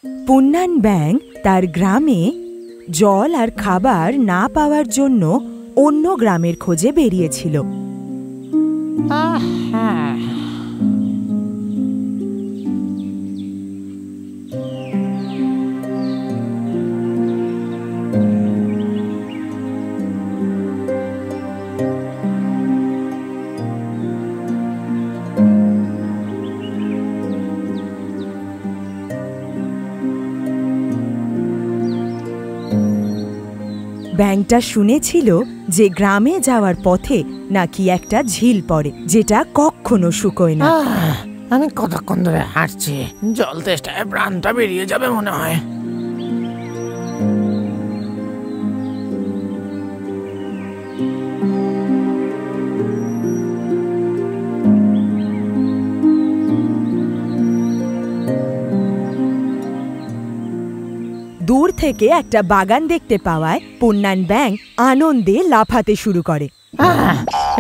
পুন্নান ব্যাং তার গ্রামে জল আর খাবার না পাওয়ার জন্য অন্য গ্রামের খোঁজে বেরিয়েছিল। ব্যাংটা শুনেছিল যে গ্রামে যাওয়ার পথে নাকি একটা ঝিল পড়ে, যেটা কখনো শুকোয় না। আমি কতক্ষণ ধরে হাঁটছি, জল তেষ্টায় প্রাণটা বেরিয়ে যাবে মনে হয়। দূর থেকে একটা বাগান দেখতে পাওয়ায় পুন্নান ব্যাং আনন্দে লাফাতে শুরু করে।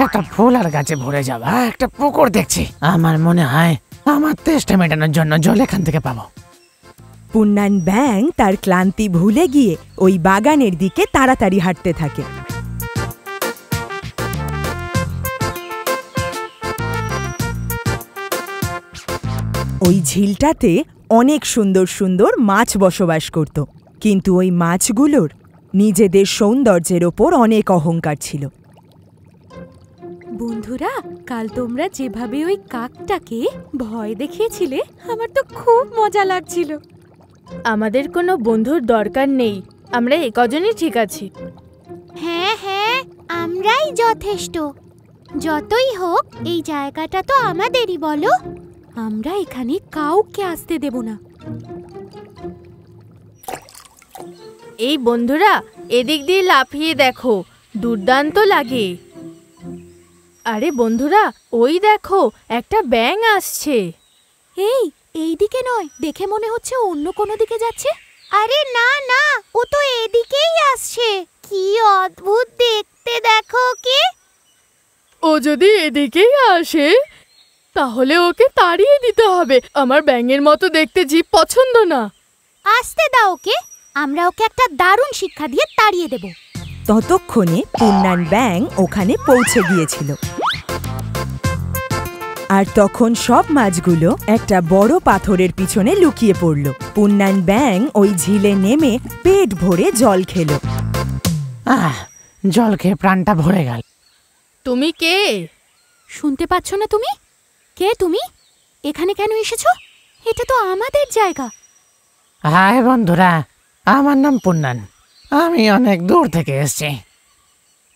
একটা ফুল আর গাছে ভরে যাওয়া একটা পুকুর দেখছি। আমার মনে হয় আমার তেষ্টা মেটানোর জন্য জল এখান থেকে পাবো। পুন্নান ব্যাং তার ক্লান্তি ভুলে গিয়ে ওই বাগানের দিকে তাড়াতাড়ি হাঁটতে থাকে। ওই ঝিলটাতে অনেক সুন্দর সুন্দর মাছ বসবাস করত, কিন্তু ওই মাছগুলোর নিজেদের সৌন্দর্যের ওপর অনেক অহংকার ছিল। বন্ধুরা, কাল তোমরা যেভাবে ওই কাকটাকে ভয় দেখিয়েছিলে, আমার তো খুব মজা লাগছিল। আমাদের কোনো বন্ধুর দরকার নেই, আমরা একজনই ঠিক আছি। হ্যাঁ হ্যাঁ, আমরাই যথেষ্ট। যতই হোক এই জায়গাটা তো আমাদেরই, বলো? আমরা এখানে কাউকে আসতে দেব না। এই বন্ধুরা, এদিক দিয়ে লাফিয়ে দেখো, দুর্দান্ত লাগে। আরে বন্ধুরা, ওই দেখো একটা ব্যাঙ আসছে। এই দিকে নয়, দেখে মনে হচ্ছে অন্য কোনো দিকে যাচ্ছে। আরে না না, ও তো এদিকেই আসছে। কি অদ্ভুত দেখতে, দেখো ওকে। ও যদি এদিকেই আসে তাহলে ওকে তাড়িয়ে দিতে হবে। আমার ব্যাঙের মতো দেখতে জীব পছন্দ না। আসতে দাও ওকে, আমরা ওকে একটা দারুণ শিক্ষা দিয়ে তাড়িয়ে দেব। ততক্ষণে পুন্নান ব্যাং ওখানে পৌঁছে গিয়েছিল, আর তখন সব মাছগুলো একটা বড় পাথরের পিছনে লুকিয়ে পড়ল। পুন্নান ব্যাং ওই ঝিলে নেমে পেট ভরে জল খেল। জল খেয়ে প্রাণটা ভরে গেল। তুমি কে? শুনতে পাচ্ছ না তুমি? কে তুমি? এখানে কেন এসেছো? এটা তো আমাদের জায়গা। হাই বন্ধুরা, আমার নাম পুন্নান। আমি অনেক দূর থেকে এসেছি।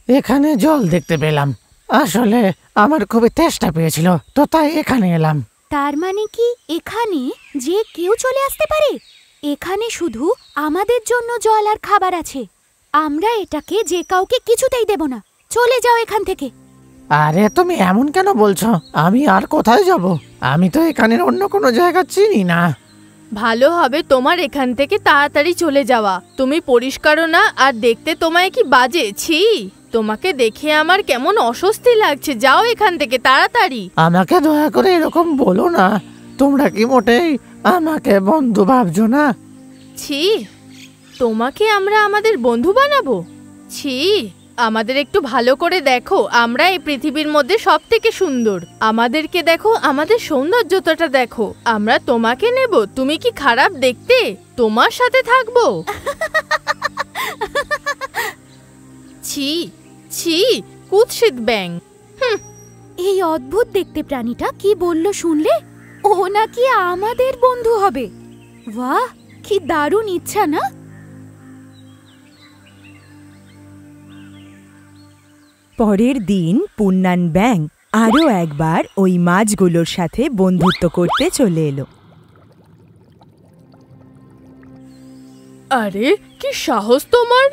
এখানে জল দেখতে পেলাম। আসলে আমার খুবই তেষ্টা পেয়েছিল, তো তাই এখানে এলাম। তার মানে কি এখানে যে কেউ চলে আসতে পারে? এখানে শুধু আমাদের জন্য জল আর খাবার আছে। আমরা এটাকে যে কাউকে কিছুতেই দেব না। চলে যাও এখান থেকে। আরে তুমি এমন কেন বলছো? আমি আর কোথায় যাব? আমি তো এখানের অন্য কোনো জায়গা চিনি না। ভালো হবে তোমার এখান থেকে তাড়াতাড়ি চলে যাওয়া। তুমি পরিষ্কারও না, আর দেখতে তোমায় কি বাজে। ছি, তোমাকে দেখে আমার কেমন অস্বস্তি লাগছে। যাও এখান থেকে তাড়াতাড়ি। আমাকে দয়া করে এরকম বলো না। তোমরা কি মোটেই আমাকে বন্ধু ভাবছো না? ছি, তোমাকে আমরা আমাদের বন্ধু বানাবো? ছি, আমাদের একটু ভালো করে দেখো। আমরা এই পৃথিবীর মধ্যে সব থেকে সুন্দর। আমাদেরকে দেখো, আমাদের সৌন্দর্যটা দেখো। আমরা তোমাকে নেব? তুমি কি খারাপ দেখতে? তোমার সাথে থাকবো? ছি ছি, কুৎসিত ব্যাং। এই অদ্ভুত দেখতে প্রাণীটা কি বলল শুনলে? ও নাকি আমাদের বন্ধু হবে। বাহ, কি দারুণ ইচ্ছা না? পরের দিন পুন্নান ব্যাং আরও একবার ওই মাছগুলোর সাথে বন্ধুত্ব করতে চলে এলো। আরে কি সাহস তোমার!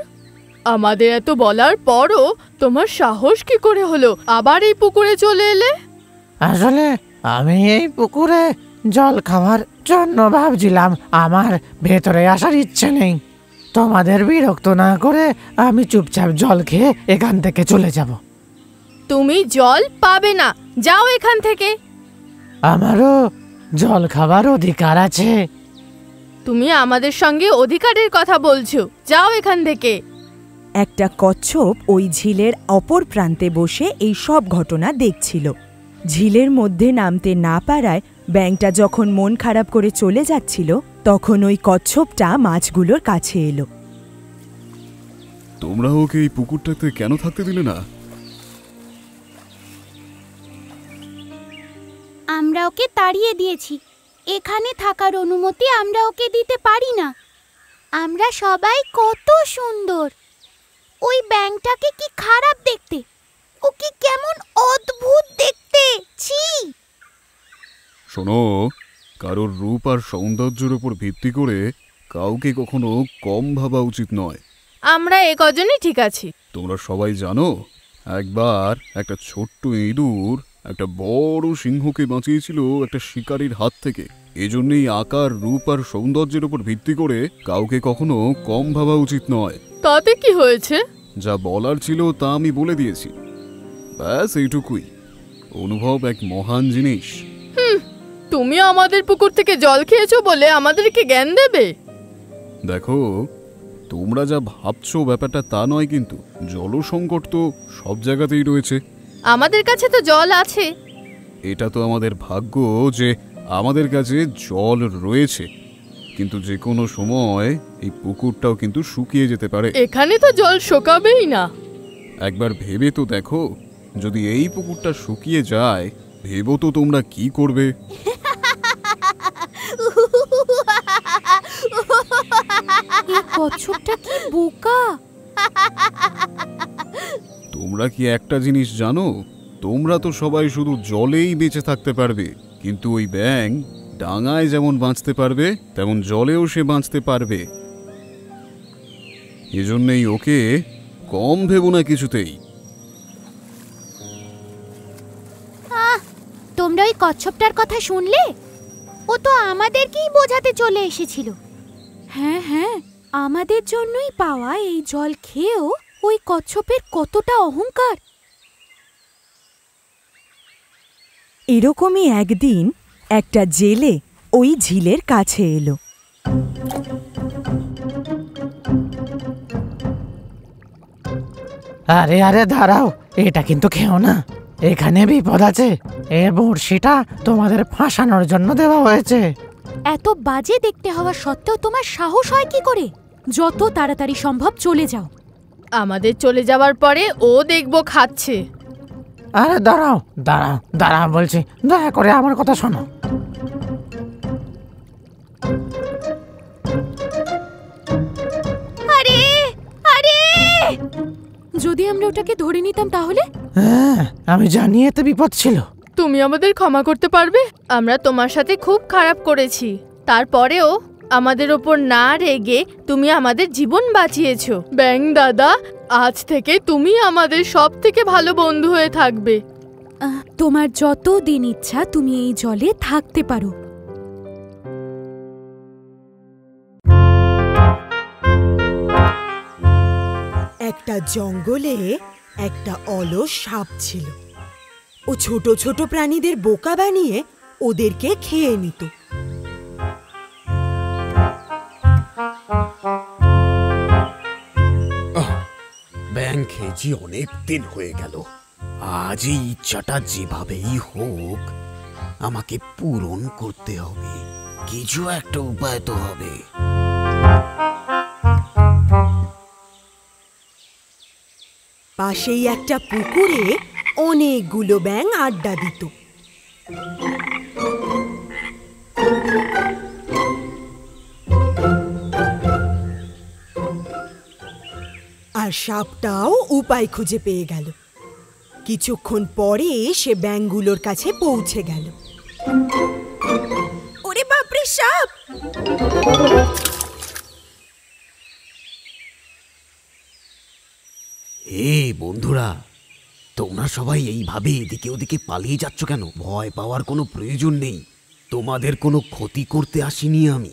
আমাদের এত বলার পরও তোমার সাহস কি করে হলো আবার এই পুকুরে চলে এলে? আসলে আমি এই পুকুরে জল খাওয়ার জন্য ভাবছিলাম। আমার ভেতরে আসার ইচ্ছে নেই। তোমাদের বিরক্ত না করে আমি চুপচাপ জল খেয়ে এখান থেকে চলে যাব। তুমি জল পাবে না, যাও এখান থেকে। আমারও জল খাবার অধিকার আছে। তুমি আমাদের সঙ্গে অধিকারের কথা বলছো, যাও এখান থেকে। একটা কচ্ছপ ওই ঝিলের অপর প্রান্তে বসে এই সব ঘটনা দেখছিল। ঝিলের মধ্যে নামতে না পারায় ব্যাঙটা যখন মন খারাপ করে চলে যাচ্ছিল, তখন ওই কচ্ছপটা মাছগুলোর কাছে এলো। তোমরা ওকে এই পুকুরটাতে কেন থাকতে দিলে না? আমরা ওকে তাড়িয়ে দিয়েছি। এখানে থাকার অনুমতি আমরা ওকে দিতে পারি না। আমরা সবাই কত সুন্দর। ওই ব্যাঙটাকে কি খারাপ দেখতে, ও কি কেমন অদ্ভুত দেখতে। ছি! শোনো, কারোর রূপ আর সৌন্দর্যের উপর ভিত্তি করে কাউকে কখনো কম ভাবা উচিত নয়। আমরা এ কজনই ঠিক আছি। তোমরা সবাই জানো, একবার একটা ছোট্ট ইঁদুর একটা বড় সিংহকে বাঁচিয়েছিল একটা শিকারীর হাত থেকে। এজন্যই আকার, রূপ আর সৌন্দর্যের উপর ভিত্তি করে কাউকে কখনো কম ভাবা উচিত নয়। তাতে কি হয়েছে? যা বলার ছিল তা আমি বলে দিয়েছি, ব্যাস এইটুকুই। অনুভব এক মহান জিনিস। তুমি আমাদের পুকুর থেকে জল খেয়েছো বলে আমাদেরকে জ্ঞান দেবে? দেখো, তোমরা যা ভাবছো ব্যাপারটা তা নয়, কিন্তু জলসংকট তো সব জায়গাতেই রয়েছে। আমাদের কাছে তো জল আছে। এটা তো আমাদের ভাগ্য যে আমাদের কাছে জল রয়েছে, কিন্তু যে কোনো সময় এই পুকুরটাও কিন্তু শুকিয়ে যেতে পারে। এখানে তো জল শুকাবেই না। একবার ভেবে তো দেখো, যদি এই পুকুরটা শুকিয়ে যায়, ভেবো তো তোমরা কি করবে। এই কচ্ছপটা কি বোকা! তোমরা কি একটা জিনিস জানো? তোমরা তো সবাই শুধু জলেই বেঁচে থাকতে পারবে, কিন্তু ওই ব্যাঙ ডাঙায় যেমন বাঁচতে পারবে তেমন জলেও সে বাঁচতে পারবে। এজন্যই ওকে কম ভেবো না কিছুতেই। তোমরা ওই কচ্ছপটার কথা শুনলে? ও তো আমাদেরকেই বোঝাতে চলে এসেছিল। হ্যাঁ হ্যাঁ, আমাদের জন্যই পাওয়া এই জল খেয়েও ওই কচ্ছপের কতটা অহংকার। এরকমই একদিন একটা জেলে ওই ঝিলের কাছে এলো। আরে আরে দাঁড়াও, এটা কিন্তু খেও না, এখানে বিপদ আছে। এ বড়শিটা তোমাদের ফাঁসানোর জন্য দেওয়া হয়েছে। এত বাজে দেখতে হওয়া সত্ত্বেও তোমার সাহস হয় কি করে? যত তাড়াতাড়ি সম্ভব চলে যাও। আমাদের চলে যাওয়ার পরে ও দেখবো খাচ্ছে। আরে দাঁড়াও দাঁড়াও দাঁড়াও বলছি, দয়া করে আমার কথা শোনো। আরে আরে, যদি আমরা ওটাকে ধরে নিতাম তাহলে? হ্যাঁ, আমি জানি এতে বিপদ ছিল। তুমি আমাদের ক্ষমা করতে পারবে? আমরা তোমার সাথে খুব খারাপ করেছি, তারপরেও আমাদের ওপর না রেগে তুমি আমাদের জীবন বাঁচিয়েছো। ব্যাং দাদা, আজ থেকে তুমি আমাদের সব থেকে ভালো বন্ধু হয়ে থাকবে। তোমার যত দিন ইচ্ছা তুমি এই জলে থাকতে পারো। একটা জঙ্গলে একটা অলস সাপ ছিল। ও ছোট ছোট প্রাণীদের বোকা বানিয়ে ওদেরকে খেয়ে নিত। ব্যাঙ খেয়েছি অনেক দিন হয়ে গেল। আজ এই ইচ্ছাটা যেভাবেই হোক আমাকে পূরণ করতে হবে। কিছু একটা উপায় তো হবে। পাশেই একটা পুকুরে অনেকগুলো ব্যাঙ আড্ডা দিত। আর সাপটাও উপায় খুঁজে পেয়ে গেল। কিছুক্ষণ পরে সে ব্যাঙগুলোর কাছে পৌঁছে গেল। ওরে বাপরে, সাপ! বন্ধুরা, তোমরা সবাই এইভাবে এদিকে ওদিকে পালিয়ে যাচ্ছ কেন? ভয় পাওয়ার কোনো প্রয়োজন নেই। তোমাদের কোনো ক্ষতি করতে আসিনি আমি।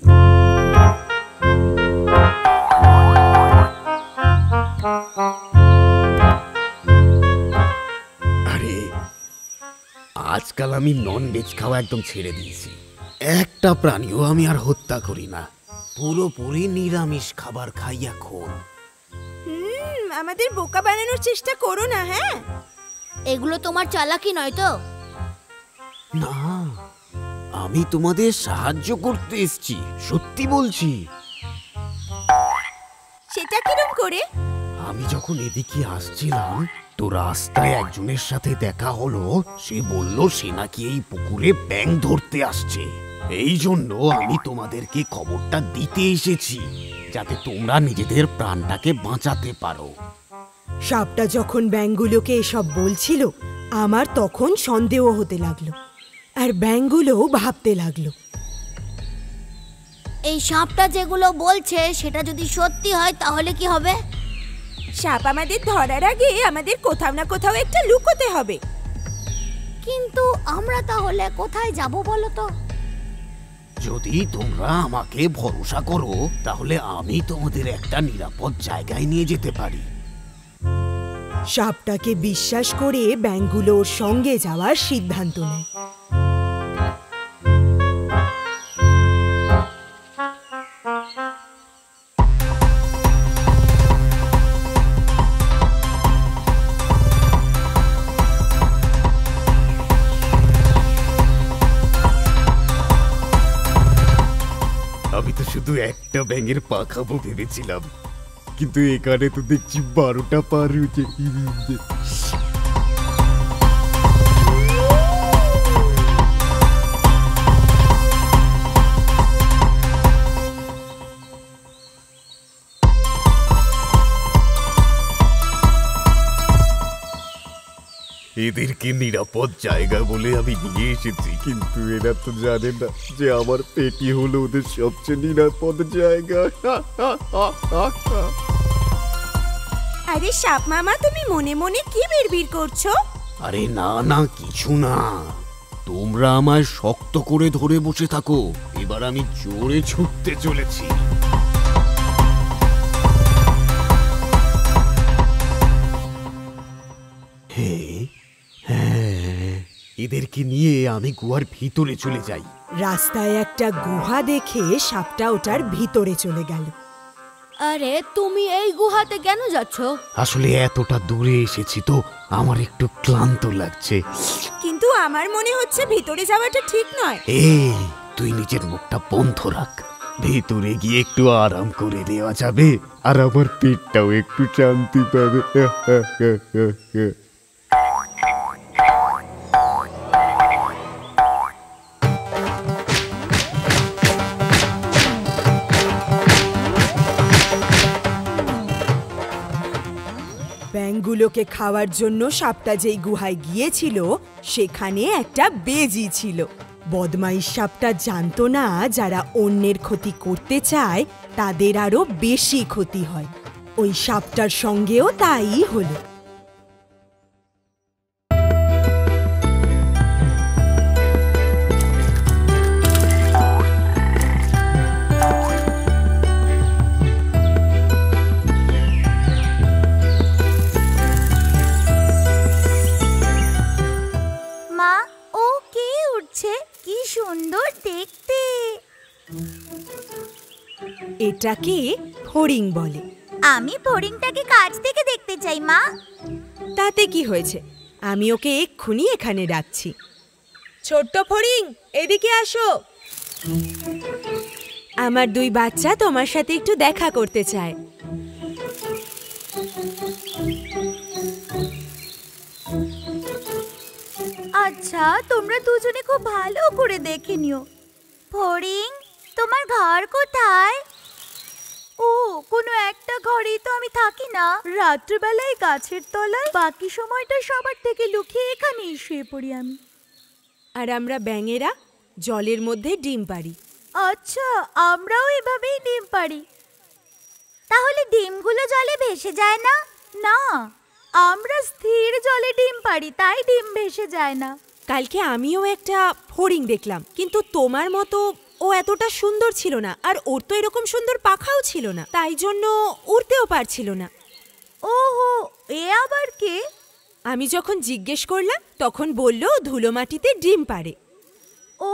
আরে, আজকাল আমি নন ভেজ খাওয়া একদম ছেড়ে দিয়েছি। একটা প্রাণীও আমি আর হত্যা করি না। পুরোপুরি নিরামিষ খাবার খাই এখন। আমাদের বোকা বানানোর চেষ্টা করো না। হ্যাঁ, এগুলো তোমার চালাকি নয় তো? না, আমি তোমাদের সাহায্য করতে এসেছি, সত্যি বলছি। সেটা কিরম করে? আমি যখন এদিকে আসছিলাম তো রাস্তায় একজনের সাথে দেখা হলো। সে বলল সে নাকি এই পুকুরে ব্যাঙ ধরতে আসছে। এই জন্য আমি তোমাদেরকে খবরটা দিতে এসেছি, যাতে তোমরা নিজেদের প্রাণটাকে বাঁচাতে পারো। সাপটা যখন ব্যাঙগুলোকে এসব বলছিল, আমার তখন সন্দেহ হতে লাগলো, আর ব্যাঙগুলোও ভাবতে লাগলো। এই সাপটা যেগুলো বলছে সেটা যদি সত্যি হয় তাহলে কি হবে? সাপ আমাদের ধরার আগে আমাদের কোথাও না কোথাও একটা লুকোতে হবে। কিন্তু আমরা তাহলে কোথায় যাব বলো তো? যদি তোমরা আমাকে ভরসা করো তাহলে আমি তোমাদের একটা নিরাপদ জায়গায় নিয়ে যেতে পারি। সাপটাকে বিশ্বাস করে ব্যাঙগুলো ওর সঙ্গে যাওয়ার সিদ্ধান্ত নেয়। আমি তো শুধু একটা ব্যাঙের পা খাবো ভেবেছিলাম, কিন্তু এখানে তো দেখছি 12টা পা রয়েছে। এদেরকে নিরাপদ জায়গা বলে আমি নিয়ে এসেছি, কিন্তু এরা তো জানে না যে আমার পেটি হলো ওদের সবচেয়ে নিরাপদ জায়গা। আরে সাপ মামা, তুমি মনে মনে কি বিড়বিড় করছো? আরে না না, কিছু না। তোমরা আমায় শক্ত করে ধরে বসে থাকো, এবার আমি জোরে ছুটতে চলেছি। এদেরকে নিয়ে আমি গুহার ভিতরে চলে যাই। রাস্তায় একটা গুহা দেখে সাপটা ওটার ভিতরে চলে গেল। আরে তুমি এই গুহাতে কেন যাচ্ছ? আসলে এতটা দূরে এসেছি তো আমার একটু ক্লান্ত লাগছে। কিন্তু আমার মনে হচ্ছে ভিতরে যাওয়াটা ঠিক নয়। এই, তুই নিজের মুখটা বন্ধ রাখ। ভেতরে গিয়ে একটু আরাম করে দেওয়া যাবে, আর আমার পেটটাও একটু শান্তি পাবে। ব্যাঙগুলোকে খাওয়ার জন্য সাপটা যেই গুহায় গিয়েছিল সেখানে একটা বেজি ছিল। বদমাইশ সাপটা জানতো না যারা অন্যের ক্ষতি করতে চায় তাদের আরো বেশি ক্ষতি হয়। ওই সাপটার সঙ্গেও তাই হলো। মা, ও কে উঠছে? কি সুন্দর দেখতে। এটাকে ফড়িং বলে। আমি ফড়িংটাকে কাছ থেকে দেখতে চাই মা। তাতে কি হয়েছে, আমি ওকে এক্ষুনি এখানে ডাকছি। ছোট্ট ফড়িং, এদিকে আসো। আমার দুই বাচ্চা তোমার সাথে একটু দেখা করতে চায়। আচ্ছা, তোমরা দুজনে খুব ভালো করে দেখে নিও। ফড়িং, তোমার ঘর কোথায়? ও, কোনো একটা ঘরেই তো আমি থাকি না। রাত্রিবেলায় গাছের তলায়, বাকি সময়টা সবার থেকে লুকিয়ে এখানেই শুয়ে পড়ি আমি। আর আমরা ব্যাঙেরা জলের মধ্যে ডিম পাড়ি। আচ্ছা, আমরাও এভাবেই ডিম পাড়ি। তাহলে ডিমগুলো জলে ভেসে যায় না? না, আমরা স্থির জলে ডিম পাড়ি, তাই ডিম ভেসে যায় না। কালকে আমিও একটা ফড়িং দেখলাম, কিন্তু তোমার মতো ও এতটা সুন্দর ছিল না, আর ওর তো এরকম সুন্দর পাখাও ছিল না, তাই জন্য উড়তেও পারছিল না। ওহো, এ আবার কে? আমি যখন জিজ্ঞেস করলাম তখন বলল ধুলো মাটিতে ডিম পাড়ে। ও ও,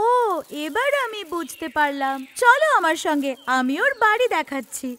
এবার আমি বুঝতে পারলাম। চলো আমার সঙ্গে, আমি ওর বাড়ি দেখাচ্ছি।